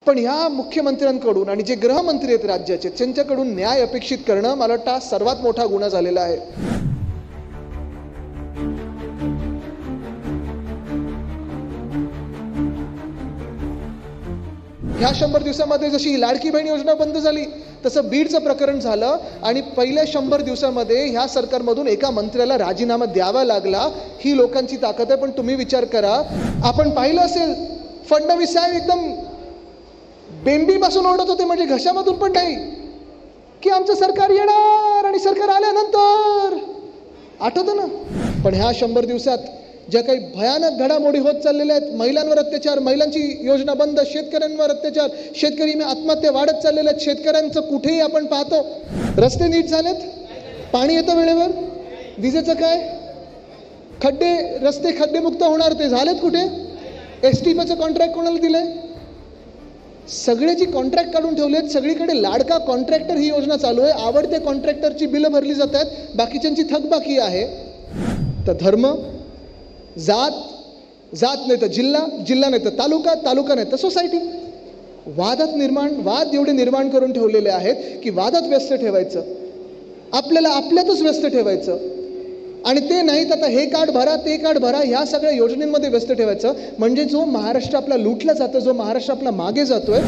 पण ह्या मुख्यमंत्र्यांकडून आणि जे गृहमंत्री आहेत राज्याचे त्यांच्याकडून न्याय अपेक्षित करणं मला वाटतं सर्वात मोठा गुन्हा झालेला आहे. ह्या 100 दिवसामध्ये जशी लाडकी बहीण योजना बंद झाली तसं बीडचं प्रकरण झालं आणि पहिल्या 100 दिवसामध्ये ह्या सरकारमधून एका मंत्र्याला राजीनामा द्यावा लागला. ही लोकांची ताकद आहे. पण तुम्ही विचार करा, आपण पाहिलं असेल फडणवीस साहेब एकदम बेंबीपासून ओढत होते, म्हणजे घशामधून पण नाही, की आमचं सरकार येणार आणि सरकार आल्यानंतर, आठवतं ना. पण ह्या 100 दिवसात ज्या काही भयानक घडामोडी होत चाललेल्या आहेत, महिलांवर अत्याचार, महिलांची योजना बंद, शेतकऱ्यांवर अत्याचार, शेतकरी आत्महत्या वाढत चाललेल्या आहेत, शेतकऱ्यांचं कुठेही आपण पाहतो. रस्ते नीट झालेत, पाणी येतं वेळेवर, विजेचं काय, खड्डे रस्ते खड्डेमुक्त होणार ते झालेत कुठे, एसटीपीचं कॉन्ट्रॅक्ट कोणाला दिलंय, सगळ्याची कॉन्ट्रॅक्ट काढून ठेवलेत. सगळीकडे लाडका कॉन्ट्रॅक्टर ही योजना चालू आहे. आवडते कॉन्ट्रॅक्टरची बिलं भरली जात आहेत, बाकीच्यांची थकबाकी आहे. तर धर्म, जात, जात नाही तर जिल्हा, जिल्हा नाही तर तालुका, तालुका नाही तर सोसायटी, वाद एवढे निर्माण करून ठेवलेले आहेत की वादात व्यस्त ठेवायचं, आपल्याला आपल्यातच व्यस्त ठेवायचं. आणि ते नाहीत आता हे कार्ड भरा, ते कार्ड भरा, ह्या सगळ्या योजनेमध्ये व्यस्त ठेवायचं. म्हणजे जो महाराष्ट्र आपला लुटला जातो, जो महाराष्ट्र आपला मागे जातोय,